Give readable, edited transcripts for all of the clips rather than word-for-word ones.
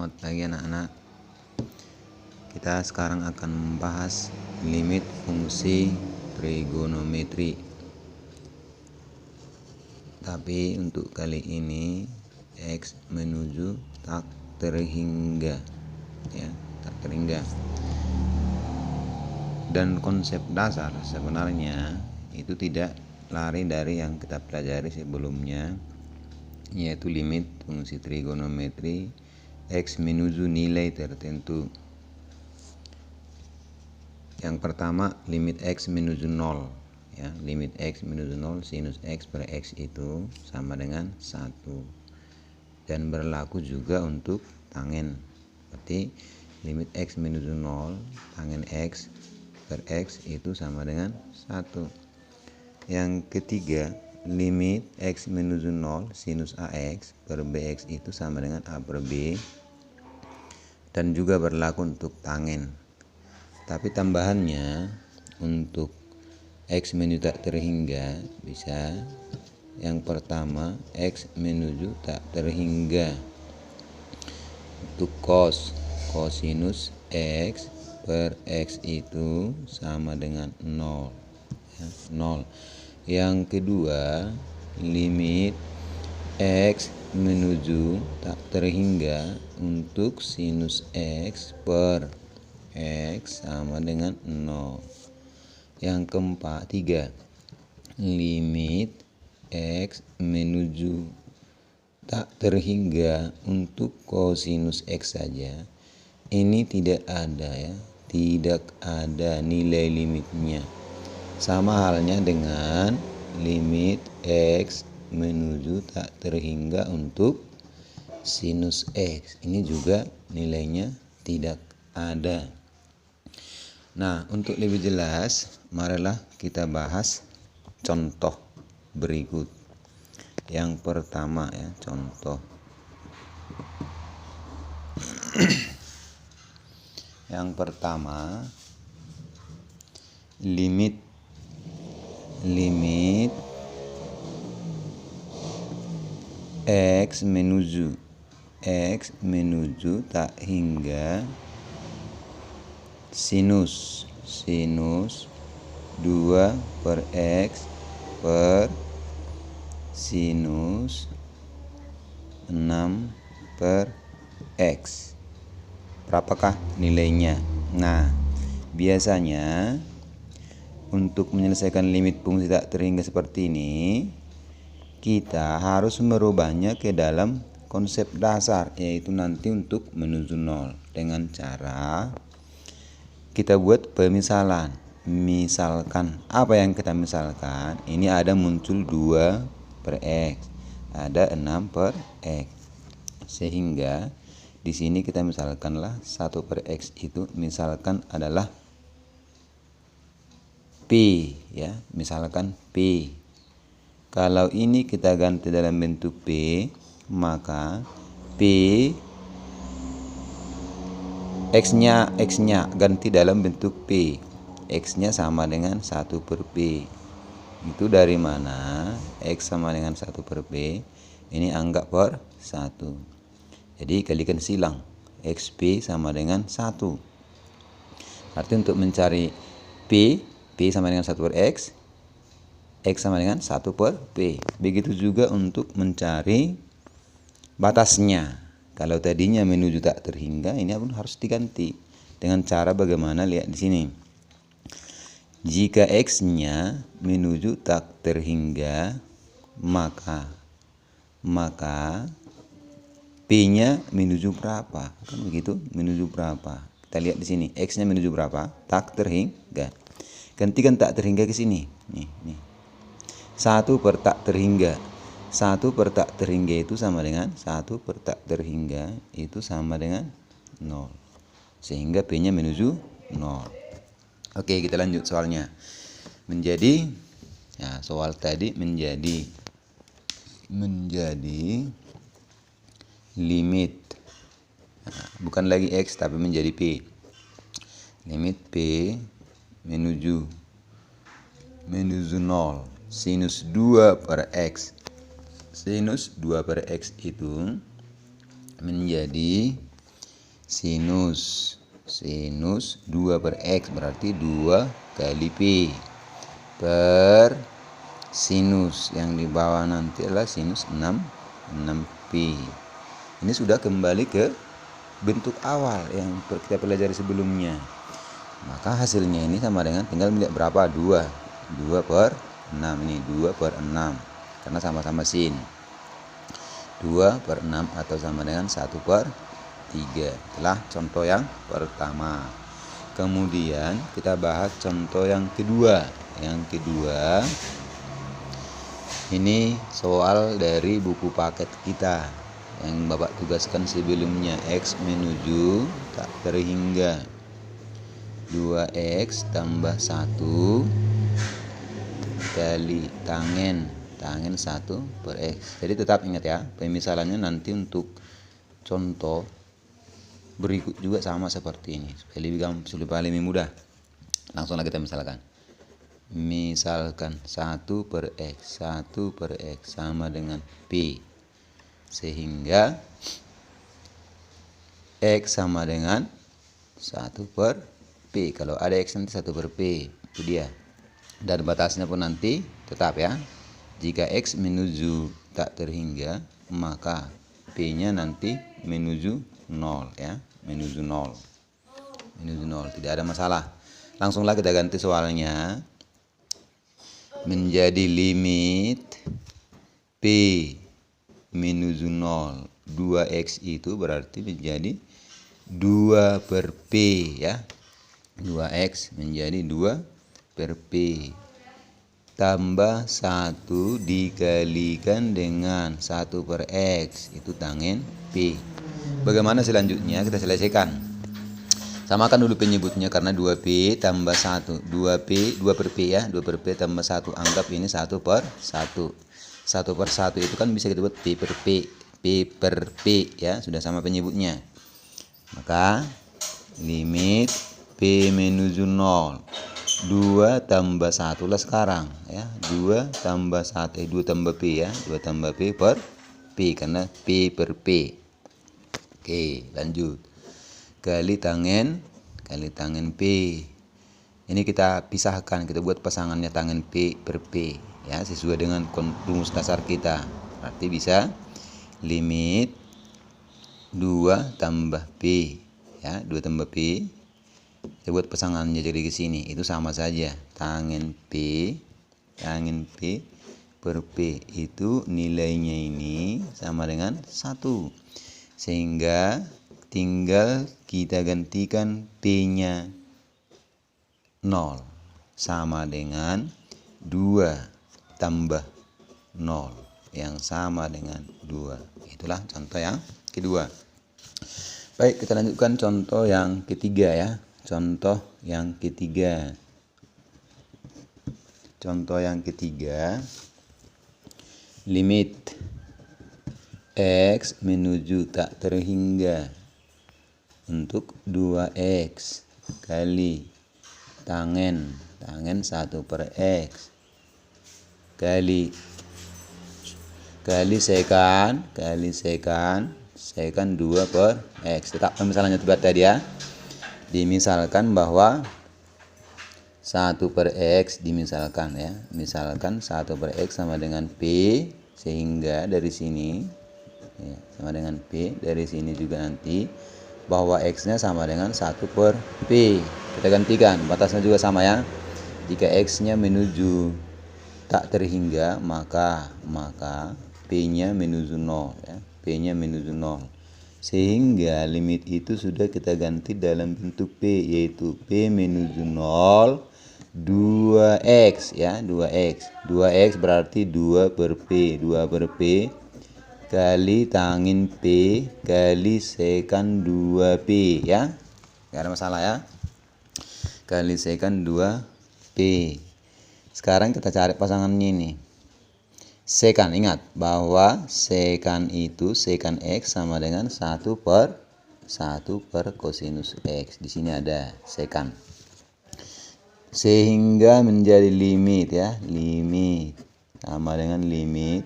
Selamat pagi anak-anak. Kita sekarang akan membahas limit fungsi trigonometri. Tapi untuk kali ini X menuju tak terhingga, ya, tak terhingga. Dan konsep dasar sebenarnya itu tidak lari dari yang kita pelajari sebelumnya, yaitu limit fungsi trigonometri X menuju nilai tertentu. Yang pertama, limit X menuju 0, ya. Limit X menuju 0, sinus X per X itu sama dengan 1. Dan berlaku juga untuk tangen. Berarti limit X menuju 0, tangen X per X itu sama dengan 1. Yang ketiga, limit X menuju 0, sinus AX per BX itu sama dengan A per B. Dan juga berlaku untuk tangen. Tapi tambahannya untuk X menuju tak terhingga bisa yang pertama X menuju tak terhingga untuk cosinus X per X itu sama dengan 0, ya, 0. Yang kedua, limit X menuju tak terhingga untuk sinus X per X sama dengan 0. Yang keempat, 3, limit X menuju tak terhingga untuk cosinus X saja. Ini tidak ada, ya, tidak ada nilai limitnya. Sama halnya dengan limit X menuju tak terhingga untuk sinus X. Ini juga nilainya tidak ada. Nah, untuk lebih jelas, marilah kita bahas contoh berikut. Yang pertama, ya, contoh. Yang pertama, limit X menuju tak hingga sinus 2 per X per sinus 6 per X. Berapakah nilainya? Nah, biasanya untuk menyelesaikan limit fungsi tak terhingga seperti ini, kita harus merubahnya ke dalam konsep dasar, yaitu nanti untuk menuju 0 dengan cara kita buat pemisalan. Misalkan, apa yang kita misalkan? Ini ada muncul 2 per X, ada 6 per X. Sehingga di sini kita misalkanlah 1 per X itu misalkan adalah P, ya, misalkan P. Kalau ini kita ganti dalam bentuk P, maka P X-nya ganti dalam bentuk P. X-nya sama dengan 1 per P. Itu dari mana? X sama dengan 1 per P. Ini anggap per 1. Jadi kalikan silang. XP sama dengan 1. Arti untuk mencari P sama dengan 1 per X sama dengan 1 per P. Begitu juga untuk mencari batasnya. Kalau tadinya menuju tak terhingga, ini pun harus diganti. Dengan cara bagaimana? Lihat di sini. Jika X-nya menuju tak terhingga, maka P-nya menuju berapa? Kan begitu, menuju berapa? Kita lihat di sini, X-nya menuju berapa? Tak terhingga. Gantikan tak terhingga ke sini. Nih. 1 per tak terhingga. 1 per tak terhingga itu sama dengan 1 per tak terhingga itu sama dengan 0. Sehingga P-nya menuju 0. Oke, kita lanjut soalnya. Soal tadi menjadi limit, bukan lagi X tapi menjadi P. Limit P menuju 0, sinus 2 per X. Sinus 2 per X itu menjadi Sinus 2 per X berarti 2 kali P per sinus yang di bawah nanti adalah sinus 6P. Ini sudah kembali ke bentuk awal yang kita pelajari sebelumnya. Maka hasilnya ini sama dengan tinggal melihat berapa? 2 per 6 ini 2 per 6 karena sama-sama sin. 2 per 6 atau sama dengan 1 per 3. Itulah contoh yang pertama. Kemudian kita bahas contoh yang kedua. Yang kedua ini soal dari buku paket kita yang Bapak tugaskan sebelumnya. X menuju tak terhingga 2X tambah 1 kali tangen 1 per X. Jadi tetap ingat ya, pemisalannya nanti untuk contoh berikut juga sama seperti ini supaya lebih mudah. Langsung lagi kita misalkan. Misalkan 1 per X sama dengan P, sehingga X sama dengan 1 per P. Kalau ada X nanti 1 per P, itu dia. Dan batasnya pun nanti tetap ya, jika X menuju tak terhingga maka P nya nanti menuju 0 ya, menuju 0, tidak ada masalah. Langsunglah kita ganti soalnya menjadi limit P menuju 0 2X itu berarti menjadi 2 per P ya. 2X menjadi 2 per P tambah 1 dikalikan dengan 1 per X itu tangen P. Bagaimana selanjutnya? Kita selesaikan. Samakan dulu penyebutnya karena 2P tambah 1. 2 per P ya. 2 per P tambah 1. Anggap ini 1 per 1. 1 per 1 itu kan bisa kita buat P per P. P per P ya. Sudah sama penyebutnya. Maka limit P menuju 0. 2 tambah 1 lah sekarang ya. 2 tambah 1. 2 tambah P ya. 2 tambah P per P karena P per P. Oke, lanjut. Kali tangen P. Ini kita pisahkan, kita buat pasangannya tangen P per P ya, sesuai dengan rumus dasar kita. Berarti bisa limit 2 tambah P ya, 2 tambah P. Kita buat pasangannya jadi ke sini, itu sama saja. Tangen P per P itu nilainya ini sama dengan 1. Sehingga tinggal kita gantikan P-nya 0 sama dengan 2 tambah 0 yang sama dengan 2. Itulah contoh yang kedua. Baik, kita lanjutkan contoh yang ketiga ya. Contoh yang ketiga. Limit X menuju tak terhingga untuk 2X kali tangen 1 per X kali sekan 2 per X. Tetap misalnya buat tadi ya. Dimisalkan bahwa 1 per X dimisalkan ya. Misalkan 1 per X sama dengan P, sehingga dari sini ya, sama dengan P, dari sini juga nanti bahwa X-nya sama dengan 1 per P. Kita gantikan, batasnya juga sama ya. Jika X-nya menuju tak terhingga, maka P-nya menuju 0 ya. P-nya menuju 0. Sehingga limit itu sudah kita ganti dalam bentuk P, yaitu P menuju 0 2X ya, 2X. 2X berarti 2 per P. 2 per P kali tangen P kali sekan 2P ya. Gak ada masalah ya. Kali sekan 2P. Sekarang kita cari pasangannya ini. Sekan, ingat bahwa sekan itu sekan X sama dengan 1 per kosinus X. Di sini ada sekan. Sehingga menjadi limit ya. Limit sama dengan limit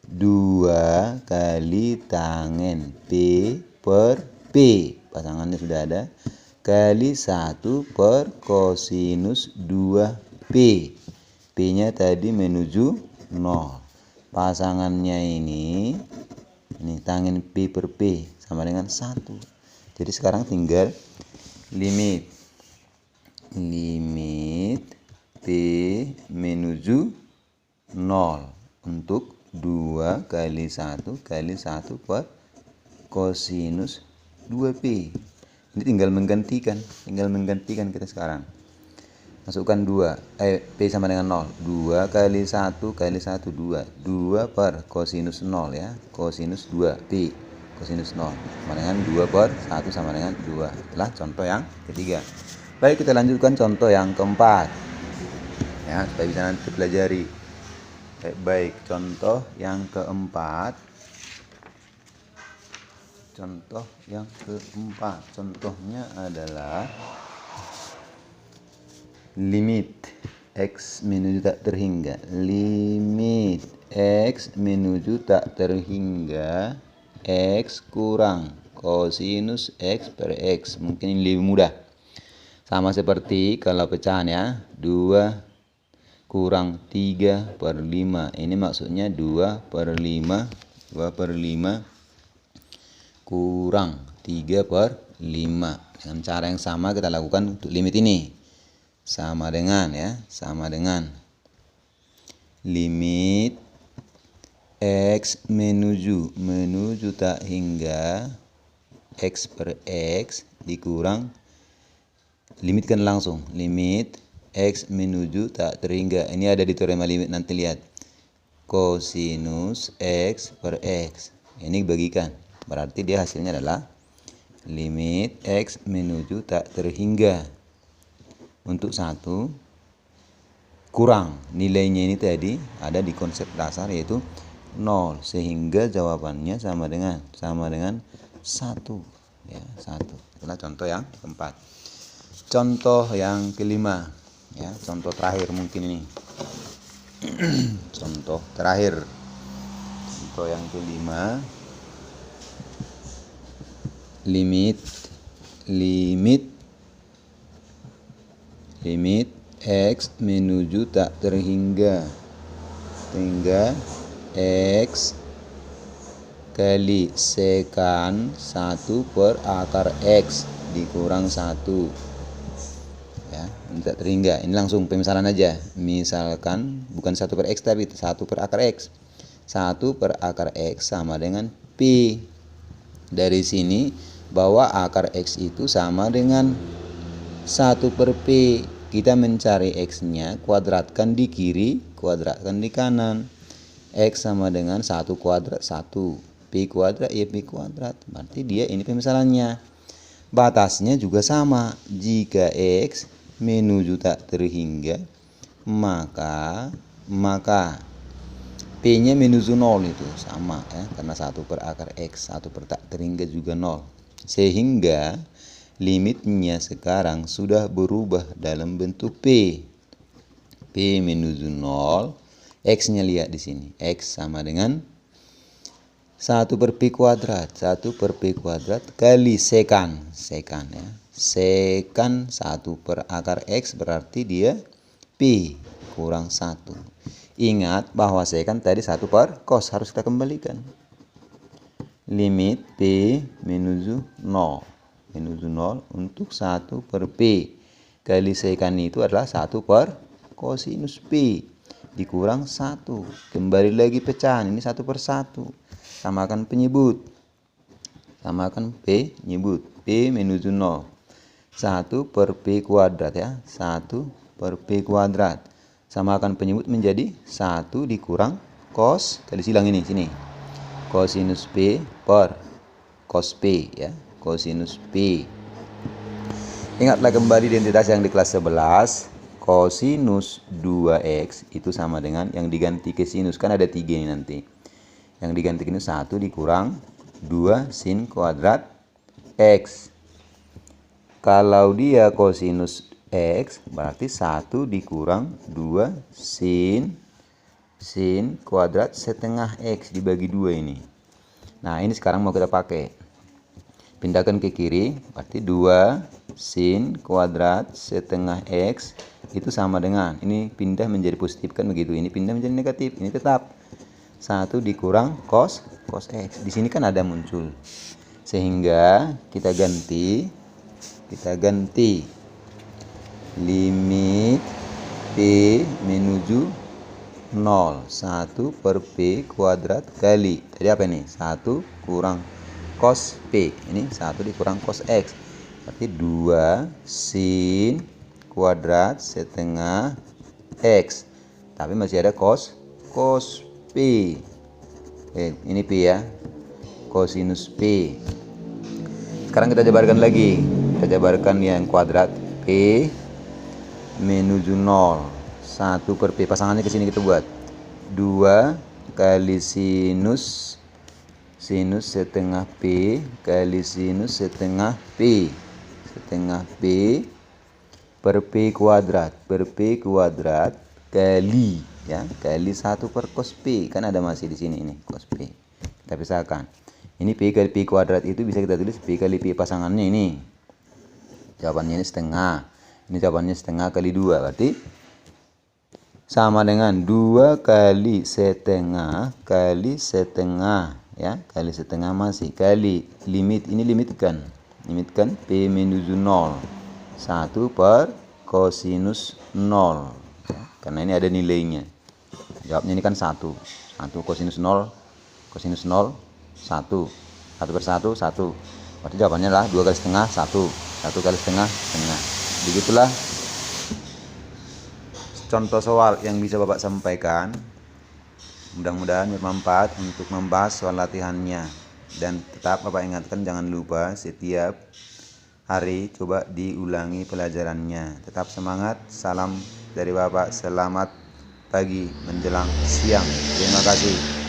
2 kali tangen P per P pasangannya sudah ada, kali 1 per kosinus 2P. P-nya tadi menuju 0. Pasangannya ini tangin P per P sama dengan 1. Jadi sekarang tinggal limit P menuju 0 untuk 2 kali 1 kali 1 per kosinus 2P. Ini tinggal menggantikan kita sekarang. Masukkan 2, P sama dengan 0. 2 kali 1 kali 1, 2. 2 per kosinus 0 ya. Kosinus 2P. Kosinus 0 sama dengan 2 per 1 sama dengan 2. Itulah contoh yang ketiga. Baik, kita lanjutkan contoh yang keempat. Ya, supaya bisa nanti pelajari. Baik, contoh yang keempat. Contohnya adalah limit X menuju tak terhingga. Limit X menuju tak terhingga X kurang kosinus X per X. Mungkin ini lebih mudah. Sama seperti kalau pecahan ya. 2 kurang 3 per 5. Ini maksudnya 2 per 5. 2 per 5 kurang 3 per 5. Dengan cara yang sama kita lakukan untuk limit ini. Sama dengan limit X menuju tak hingga X per X dikurang, limitkan langsung, limit X menuju tak terhingga. Ini ada di teorema limit, nanti lihat, kosinus X per X. Ini bagikan, berarti dia hasilnya adalah limit X menuju tak terhingga untuk 1 kurang nilainya ini tadi ada di konsep dasar yaitu 0, sehingga jawabannya sama dengan 1 ya, 1. Itulah contoh yang keempat. Contoh yang kelima ya, contoh terakhir mungkin ini. Contoh yang kelima, limit X menuju tak terhingga X kali sekan 1 per akar X dikurang 1 ya, tak terhingga. Ini langsung pemisalan aja. Misalkan bukan 1 per X tapi 1 per akar X. 1 per akar X sama dengan P. Dari sini bahwa akar X itu sama dengan 1 per P. Kita mencari X-nya, kuadratkan di kiri, kuadratkan di kanan. X sama dengan 1 kuadrat 1. P kuadrat ya P kuadrat. Berarti dia ini pemisalannya. Batasnya juga sama. Jika X menuju tak terhingga, maka P-nya menuju 0 itu sama ya. Karena 1 per akar X, 1 per tak terhingga juga 0. Sehingga limitnya sekarang sudah berubah dalam bentuk P. P menuju 0, X-nya lihat di sini. X sama dengan 1 per P kuadrat. 1 per P kuadrat kali sekan ya. Sekan 1 per akar X berarti dia P kurang 1. Ingat bahwa sekan tadi 1 per cos, harus kita kembalikan. Limit P menuju 0. Untuk 1 per P kali sekan itu adalah 1 per kosinus P dikurang 1. Kembali lagi pecahan, ini 1 per 1. Samakan penyebut. Samakan P nyebut. P menuju 0. 1 per P kuadrat ya. 1 per P kuadrat. Samakan penyebut menjadi 1 dikurang cos, kali silang ini sini. Kosinus P per cos P ya. Kosinus P. Ingatlah kembali identitas yang di kelas 11. Kosinus 2x itu sama dengan yang diganti ke sinus. Kan ada 3 ini nanti. Yang diganti ini 1 dikurang 2 sin kuadrat x. Kalau dia kosinus x berarti 1 dikurang 2 sin kuadrat setengah x dibagi 2 ini. Nah ini sekarang mau kita pakai. pindahkan ke kiri, berarti 2 sin kuadrat setengah X itu sama dengan, ini pindah menjadi positif kan begitu, ini pindah menjadi negatif, ini tetap 1 dikurang cos X. Di sini kan ada muncul, sehingga kita ganti limit P menuju 0, 1 per P kuadrat kali, jadi apa ini? 1 kurang cos P, ini 1 dikurang cos X, berarti 2 sin kuadrat setengah X, tapi masih ada cos P. Ini P ya, kosinus P. Sekarang kita jabarkan lagi, kita jabarkan yang kuadrat P menuju 0, 1 per P, pasangannya ke sini kita buat 2 kali sinus setengah P kali sinus setengah P per P kuadrat kali ya, kali 1 per cos P, kan ada masih di sini ini cos P. Kita pisahkan. Ini P kali P kuadrat itu bisa kita tulis P kali P, pasangannya ini. Jawabannya ini setengah. Ini jawabannya setengah kali 2, berarti sama dengan 2 kali setengah ya, kali setengah masih kali limit, ini limitkan P menuju 0, 1 per kosinus 0 ya, karena ini ada nilainya. Jawabnya ini kan 1 kosinus 0 1 per 1 1, berarti jawabannya adalah 2 kali setengah 1 kali setengah. Begitulah contoh soal yang bisa Bapak sampaikan. Mudah-mudahan bermanfaat untuk membahas soal latihannya. Dan tetap Bapak ingatkan, jangan lupa setiap hari coba diulangi pelajarannya. Tetap semangat. Salam dari Bapak. Selamat pagi menjelang siang. Terima kasih.